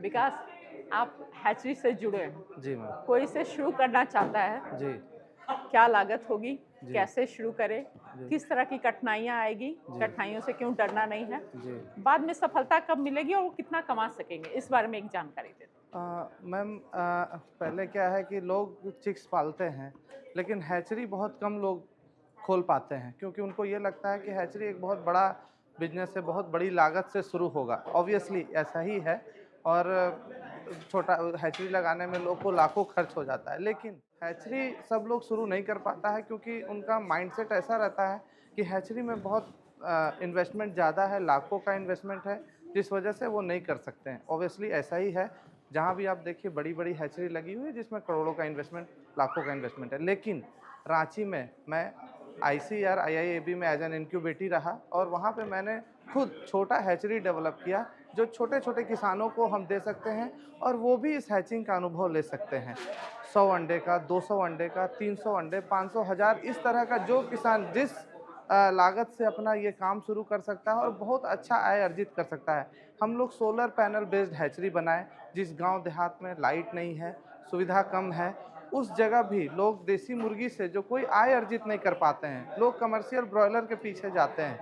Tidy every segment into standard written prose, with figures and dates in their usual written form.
विकास, आप हैचरी से जुड़े हैं। जी मैम। कोई इसे शुरू करना चाहता है, जी, क्या लागत होगी? जी, कैसे शुरू करें? जी, किस तरह की कठिनाइयाँ आएगी? जी, कठिनाइयों से क्यों डरना नहीं है? जी। बाद में सफलता कब मिलेगी और वो कितना कमा सकेंगे? इस बारे में एक जानकारी दें। मैम, पहले क्या है कि लोग चिक्स पालते हैं, लेकिन हैचरी बहुत कम लोग खोल पाते हैं क्योंकि उनको ये लगता है कि हैचरी एक बहुत बड़ा बिजनेस है, बहुत बड़ी लागत से शुरू होगा। ऑब्वियसली ऐसा ही है और छोटा हैचरी लगाने में लोग को लाखों खर्च हो जाता है, लेकिन हैचरी सब लोग शुरू नहीं कर पाता है क्योंकि उनका माइंडसेट ऐसा रहता है कि हैचरी में बहुत इन्वेस्टमेंट ज़्यादा है, लाखों का इन्वेस्टमेंट है, जिस वजह से वो नहीं कर सकते हैं। ऑब्वियसली ऐसा ही है, जहाँ भी आप देखिए बड़ी-बड़ी हैचरी लगी हुई है जिसमें करोड़ों का इन्वेस्टमेंट, लाखों का इन्वेस्टमेंट है। लेकिन रांची में मैं आईसीआर आईआईएबी में एज़ एन इन्क्यूबेटर रहा और वहाँ पे मैंने खुद छोटा हैचरी डेवलप किया, जो छोटे-छोटे किसानों को हम दे सकते हैं और वो भी इस हैचिंग का अनुभव ले सकते हैं। 100 अंडे का, 200 अंडे का, 300 अंडे, 500, 1000 इस तरह का जो किसान जिस लागत से अपना ये काम शुरू कर सकता है और बहुत अच्छा आय अर्जित कर सकता है। हम लोग सोलर पैनल बेस्ड हैचरी बनाए, जिस गांव देहात में लाइट नहीं है, सुविधा कम है, उस जगह भी लोग देसी मुर्गी से जो कोई आय अर्जित नहीं कर पाते हैं, लोग कमर्शियल ब्रॉयलर के पीछे जाते हैं।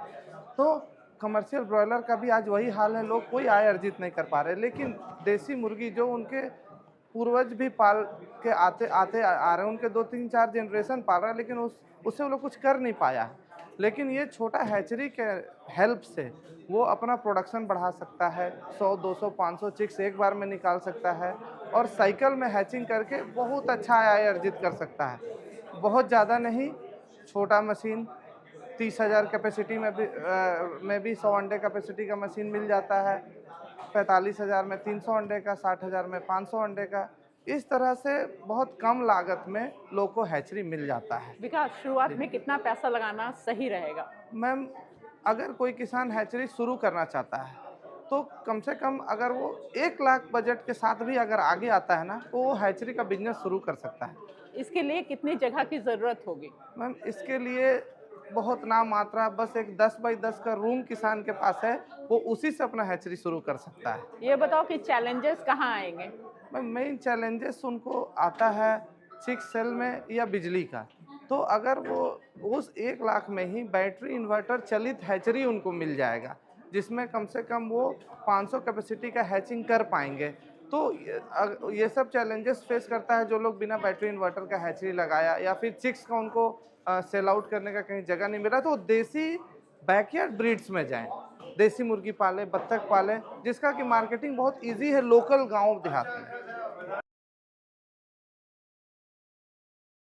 तो कमर्शियल ब्रॉयलर का भी आज वही हाल है, लोग कोई आय अर्जित नहीं कर पा रहे, लेकिन देसी मुर्गी जो उनके पूर्वज भी पाल के आते आते आ रहे हैं, उनके 2-3-4 जनरेशन पाल रहे हैं, लेकिन उससे वो लोग कुछ कर नहीं पाया है। लेकिन ये छोटा हैचरी के हेल्प से वो अपना प्रोडक्शन बढ़ा सकता है, 100, 200, 500 चिक्स एक बार में निकाल सकता है और साइकिल में हैचिंग करके बहुत अच्छा आय अर्जित कर सकता है। बहुत ज़्यादा नहीं, छोटा मशीन 30,000 कैपेसिटी में भी 100 अंडे कैपेसिटी का मशीन मिल जाता है, 45,000 में 300 अंडे का, 60,000 में 500 अंडे का। इस तरह से बहुत कम लागत में लोग को हैचरी मिल जाता है। विकास, शुरुआत में कितना पैसा लगाना सही रहेगा? मैम, अगर कोई किसान हैचरी शुरू करना चाहता है, तो कम से कम अगर वो 1 लाख बजट के साथ भी अगर आगे आता है ना, तो वो हैचरी का बिज़नेस शुरू कर सकता है। इसके लिए कितनी जगह की ज़रूरत होगी? मैम, इसके लिए बहुत नाम मात्रा, बस एक 10 बाई 10 का रूम किसान के पास है, वो उसी से अपना हैचरी शुरू कर सकता है। ये बताओ कि चैलेंजेस कहाँ आएँगे? मैम, मेन चैलेंजेस उनको आता है चिक्स सेल में या बिजली का। तो अगर वो उस 1 लाख में ही बैटरी इन्वर्टर चलित हैचरी उनको मिल जाएगा, जिसमें कम से कम वो 500 कैपेसिटी का हैचिंग कर पाएँगे। तो ये सब चैलेंजेस फेस करता है जो लोग बिना बैटरी इन्वर्टर का हैचरी लगाया या फिर चिक्स का उनको सेल आउट करने का कहीं जगह नहीं मिला, तो वो देसी बैकयार्ड ब्रीड्स में जाएँ। देसी मुर्गी पालें, बत्तख पालें, जिसका कि मार्केटिंग बहुत ईज़ी है लोकल गाँव देहात में।